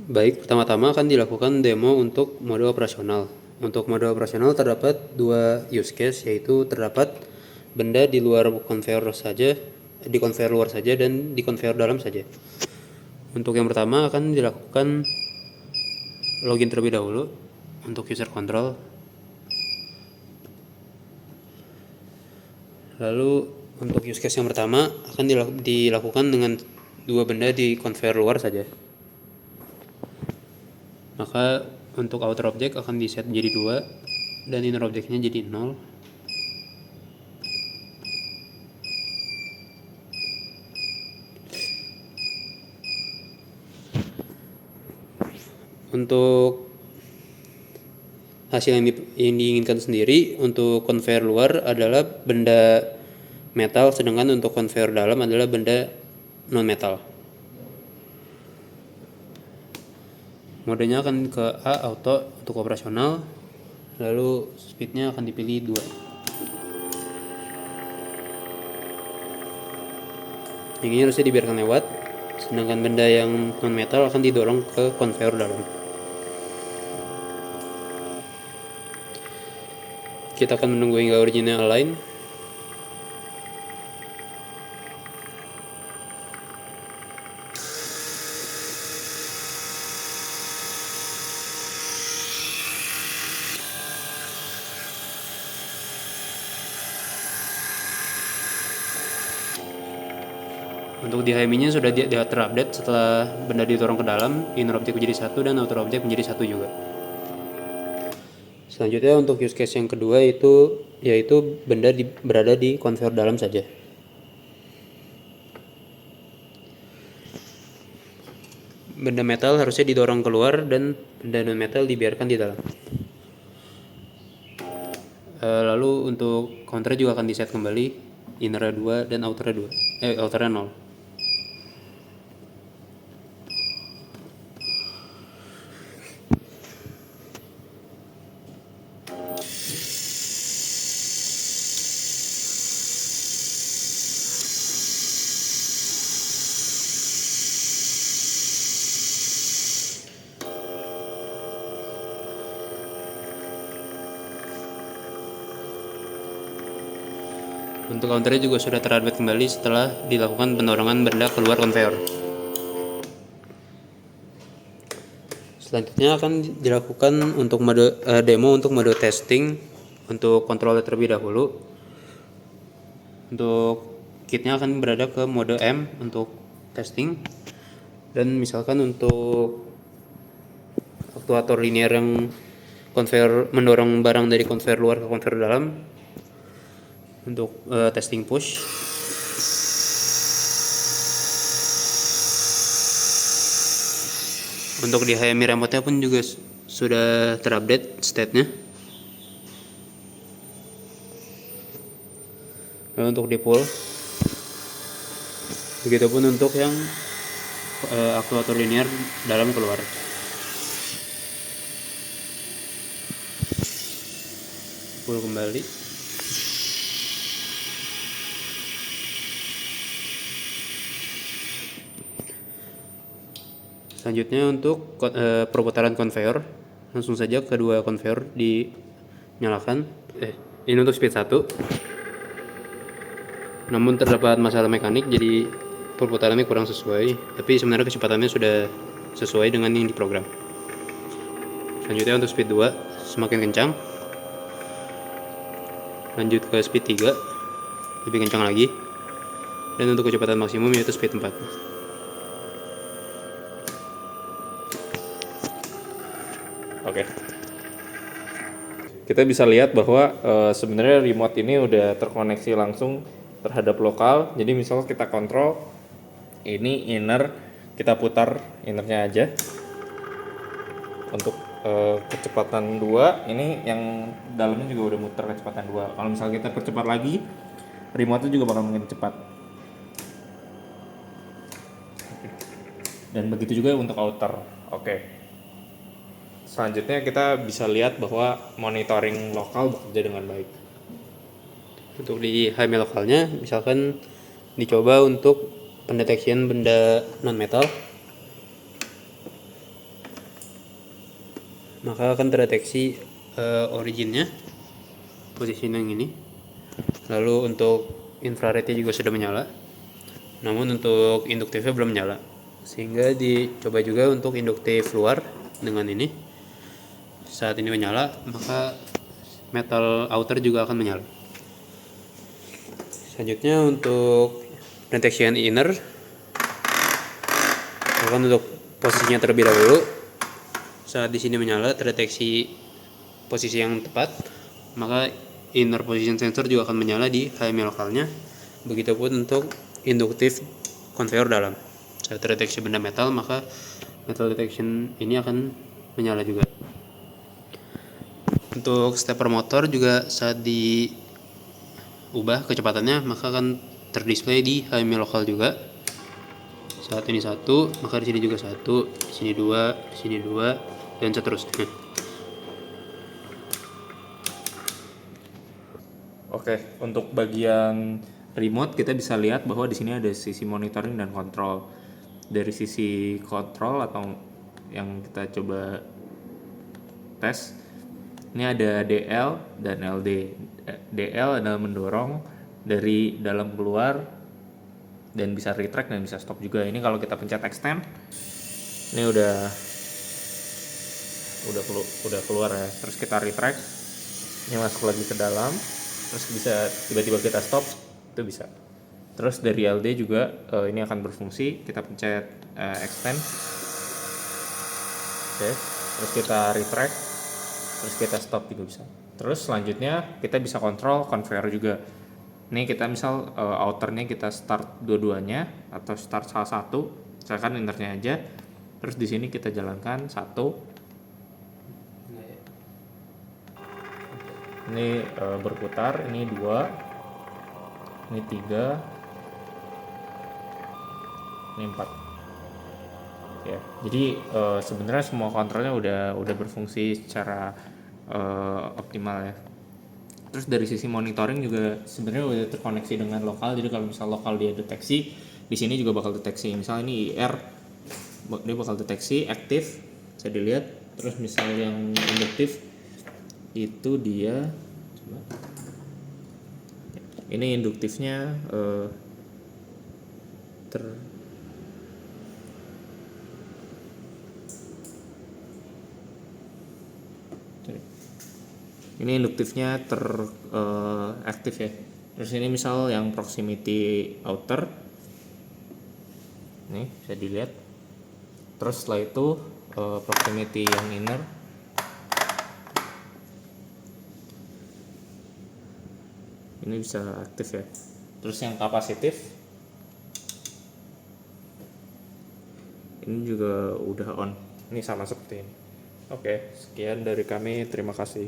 Baik, pertama-tama akan dilakukan demo untuk mode operasional. Untuk mode operasional terdapat dua use case, yaitu terdapat benda di luar conveyor saja, di conveyor luar saja, dan di conveyor dalam saja. Untuk yang pertama akan dilakukan login terlebih dahulu untuk user control. Lalu untuk use case yang pertama akan dilakukan dengan dua benda di conveyor luar saja. Maka untuk outer object akan di set menjadi 2 dan inner objectnya jadi 0. Untuk hasil yang diinginkan sendiri, untuk conveyor luar adalah benda metal, sedangkan untuk conveyor dalam adalah benda non metal. Modenya akan ke A, auto untuk operasional, lalu speednya akan dipilih 2. Yang ini harusnya dibiarkan lewat, sedangkan benda yang non metal akan didorong ke conveyor dalam. Kita akan menunggu hingga originnya align. Untuk di HMI-nya sudah terupdate setelah benda didorong ke dalam, inner object menjadi 1 dan outer object menjadi 1 juga. Selanjutnya untuk use case yang kedua yaitu benda berada di conveyor dalam saja. Benda metal harusnya didorong keluar dan benda non metal dibiarkan di dalam. Lalu untuk counter juga akan diset kembali, inner 2 dan outer 2, outer 0. Untuk counternya juga sudah terupdate kembali setelah dilakukan pendorongan benda keluar conveyor. Selanjutnya akan dilakukan untuk demo untuk mode testing untuk controller terlebih dahulu. Untuk kitnya akan berada ke mode M untuk testing, dan misalkan untuk aktuator linear yang conveyor mendorong barang dari conveyor luar ke conveyor dalam untuk testing push. Untuk di HMI remote-nya pun juga sudah terupdate state-nya. Lalu untuk di pull, begitupun untuk yang aktuator linear dalam keluar. Pull kembali. Selanjutnya untuk perputaran conveyor, langsung saja kedua conveyor dinyalakan. Ini untuk speed 1. Namun terdapat masalah mekanik, jadi perputarannya kurang sesuai, tapi sebenarnya kecepatannya sudah sesuai dengan yang diprogram. Selanjutnya untuk speed 2 semakin kencang. Lanjut ke speed 3, lebih kencang lagi. Dan untuk kecepatan maksimum yaitu speed 4. Oke. Kita bisa lihat bahwa sebenarnya remote ini udah terkoneksi langsung terhadap lokal. Jadi misalnya kita kontrol ini inner, kita putar innernya aja. Untuk kecepatan 2, ini yang dalamnya juga udah muter kecepatan 2. Kalau misalnya kita percepat lagi, remote juga bakal makin cepat. Dan begitu juga untuk outer. Oke. Selanjutnya kita bisa lihat bahwa monitoring lokal bekerja dengan baik. Untuk di HMI lokalnya, misalkan dicoba untuk pendeteksian benda non metal. maka akan terdeteksi originnya, posisi yang ini. Lalu untuk infrarednya juga sudah menyala, namun untuk induktifnya belum menyala, sehingga dicoba juga untuk induktif luar dengan ini. Saat ini menyala, maka metal outer juga akan menyala. Selanjutnya untuk detection inner, akan untuk posisinya terlebih dahulu. Saat di sini menyala terdeteksi posisi yang tepat, maka inner position sensor juga akan menyala di HMI lokalnya. Begitupun untuk induktif konveyor dalam. Saat terdeteksi benda metal, maka metal detection ini akan menyala juga. Untuk stepper motor juga saat diubah kecepatannya, maka akan terdisplay di HMI lokal juga. Saat ini 1, maka di sini juga 1, di sini 2, di sini 2, dan seterusnya. Oke, untuk bagian remote kita bisa lihat bahwa di sini ada sisi monitoring dan kontrol. Dari sisi kontrol atau yang kita coba tes, ini ada DL dan LD. DL adalah mendorong dari dalam keluar dan bisa retract dan bisa stop juga. Ini kalau kita pencet extend, ini udah keluar ya. Terus kita retract, ini masuk lagi ke dalam, terus bisa tiba-tiba kita stop, itu bisa. Terus dari LD juga ini akan berfungsi, kita pencet extend, oke, terus kita retract, terus kita stop juga bisa. Terus selanjutnya kita bisa kontrol conveyor juga. Ini kita misal outernya kita start dua-duanya atau start salah satu, misalkan innernya aja. Terus di sini kita jalankan 1. Ini berputar, ini 2, ini 3, ini 4. Ya, jadi sebenarnya semua kontrolnya udah berfungsi secara optimal ya. Terus dari sisi monitoring juga sebenarnya udah terkoneksi dengan lokal. Jadi kalau misal lokal dia deteksi, di sini juga bakal deteksi. Misal ini IR, dia bakal deteksi aktif, bisa dilihat. Terus misal yang induktif itu dia, ini induktifnya ini induktifnya aktif ya. Terus ini misal yang proximity outer, nih bisa dilihat. Terus setelah itu proximity yang inner, ini bisa aktif ya. Terus yang kapasitif, ini juga udah on. Ini sama seperti ini. Oke, sekian dari kami. Terima kasih.